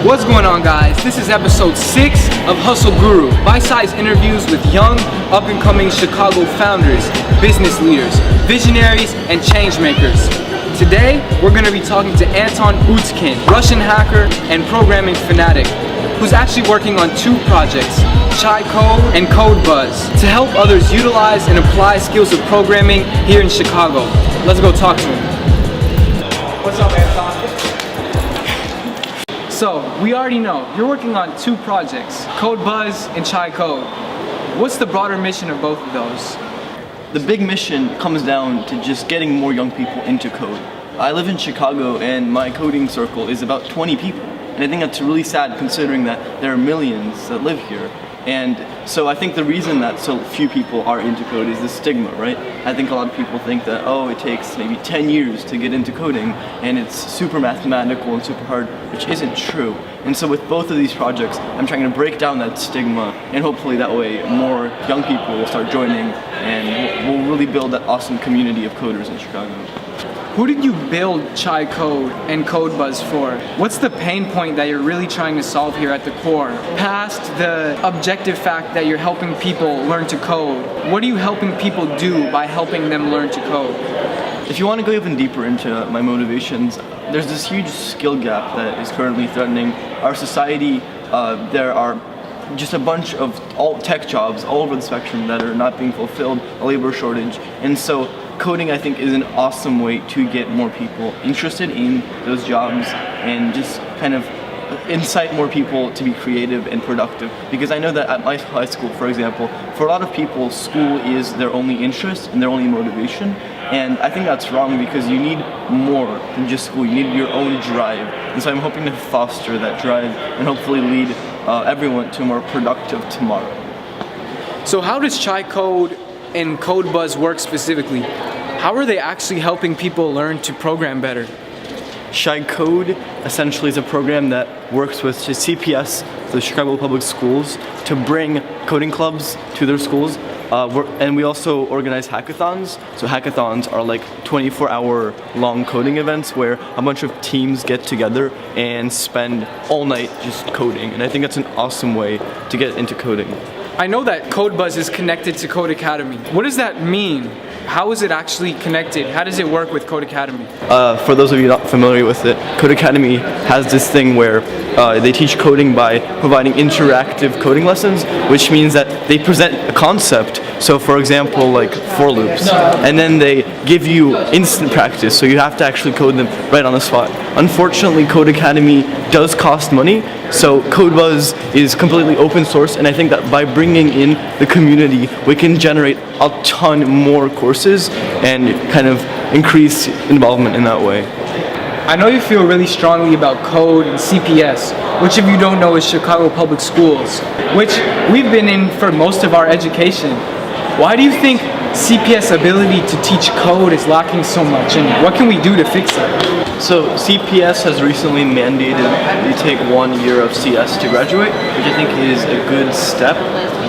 What's going on, guys? This is episode 6 of Hustle Guru, bite-sized interviews with young, up-and-coming Chicago founders, business leaders, visionaries, and change makers. Today, we're going to be talking to Anton Outkine, Russian hacker and programming fanatic, who's actually working on 2 projects, Chicode and Codebuzz, to help others utilize and apply skills of programming here in Chicago. Let's go talk to him. What's up, Anton? So, we already know, you're working on 2 projects, Codebuzz and Chicode. What's the broader mission of both of those? The big mission comes down to just getting more young people into code. I live in Chicago and my coding circle is about 20 people. And I think that's really sad considering that there are millions that live here. And so I think the reason that so few people are into code is the stigma, right? I think a lot of people think that, oh, it takes maybe 10 years to get into coding and it's super mathematical and super hard, which isn't true. And so with both of these projects, I'm trying to break down that stigma, and hopefully that way more young people will start joining and we'll really build that awesome community of coders in Chicago. Who did you build Chicode and Codebuzz for? What's the pain point that you're really trying to solve here at the core? Past the objective fact that you're helping people learn to code, what are you helping people do by helping them learn to code? If you want to go even deeper into my motivations, there's this huge skill gap that is currently threatening our society. There are just a bunch of all tech jobs all over the spectrum that are not being fulfilled, a labor shortage, and so coding, I think, is an awesome way to get more people interested in those jobs and just kind of incite more people to be creative and productive. Because I know that at my high school, for example, for a lot of people, school is their only interest and their only motivation. And I think that's wrong because you need more than just school. You need your own drive. And so I'm hoping to foster that drive and hopefully lead everyone to a more productive tomorrow. So how does Chicode and Codebuzz work specifically? How are they actually helping people learn to program better? Chicode essentially is a program that works with CPS, the Chicago Public Schools, to bring coding clubs to their schools. And we also organize hackathons. So hackathons are like 24-hour long coding events where a bunch of teams get together and spend all night just coding. And I think that's an awesome way to get into coding. I know that Codebuzz is connected to Code Academy. What does that mean? How is it actually connected? How does it work with Code Academy? For those of you not familiar with it, Code Academy has this thing where they teach coding by providing interactive coding lessons, which means that they present a concept, so for example like for loops, and then they give you instant practice, so you have to actually code them right on the spot. Unfortunately, Code Academy does cost money, so Codebuzz is completely open source, and I think that by bringing in the community, we can generate a ton more courses and kind of increase involvement in that way. I know you feel really strongly about code and CPS, which if you don't know is Chicago Public Schools, which we've been in for most of our education. Why do you think CPS ability to teach code is lacking so much, and what can we do to fix it? So CPS has recently mandated you take 1 year of CS to graduate, which I think is a good step.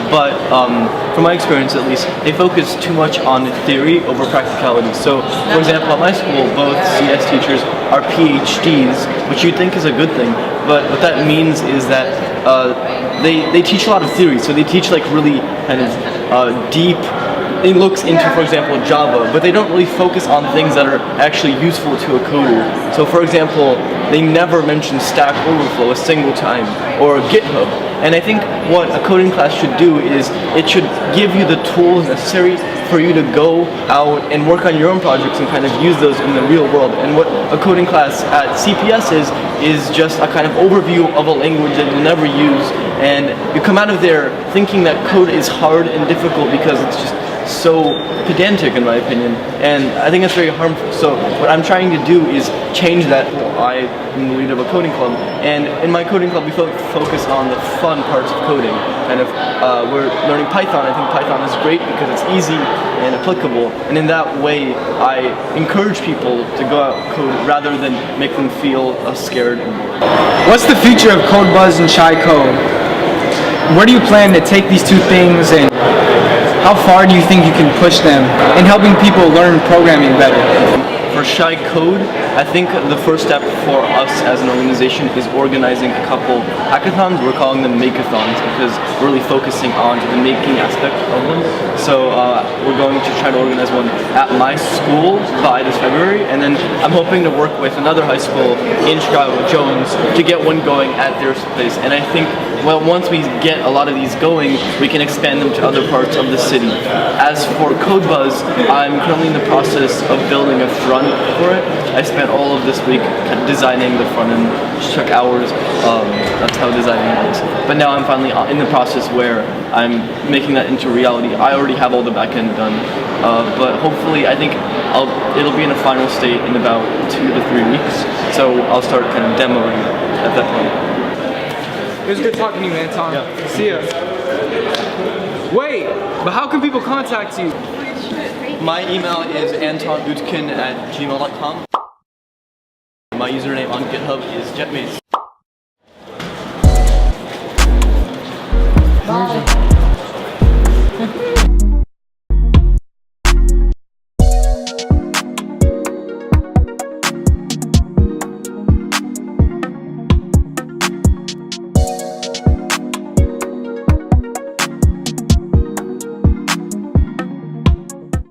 But from my experience at least, they focus too much on theory over practicality. So, for example, at my school, both CS teachers are PhDs, which you'd think is a good thing. But what that means is that they teach a lot of theory. So they teach like really kind of deep looks into, for example, Java, but they don't really focus on things that are actually useful to a coder. So, for example, they never mention Stack Overflow a single time, or GitHub. And I think what a coding class should do is it should give you the tools necessary for you to go out and work on your own projects and kind of use those in the real world. And what a coding class at CPS is just a kind of overview of a language that you'll never use, and you come out of there thinking that code is hard and difficult because it's just so pedantic, in my opinion, and I think that's very harmful. So what I'm trying to do is change that. I am the leader of a coding club, and in my coding club we focus on the fun parts of coding. Kind of, we're learning Python. I think Python is great because it's easy and applicable, and in that way I encourage people to go out and code rather than make them feel scared and bored. What's the future of Codebuzz and Chicode? Where do you plan to take these 2 things, and how far do you think you can push them in helping people learn programming better? For Chicode, I think the first step for us as an organization is organizing a couple hackathons. We're calling them makeathons because we're really focusing on the making aspect of them. So we're going to try to organize one at my school by this February, and then I'm hoping to work with another high school in Chicago, Jones, to get one going at their place. And I think, well, once we get a lot of these going, we can expand them to other parts of the city. As for Codebuzz, I'm currently in the process of building a front for it. I spent all of this week designing the front end, just took hours. That's how designing works. But now I'm finally in the process where I'm making that into reality. I already have all the back end done, but hopefully I think it'll be in a final state in about 2 to 3 weeks. So I'll start kind of demoing it at that point. It was good talking to you, Anton. Yeah. See ya. Wait, but how can people contact you? My email is Antonoutkine@gmail.com. My username on GitHub is jetmates.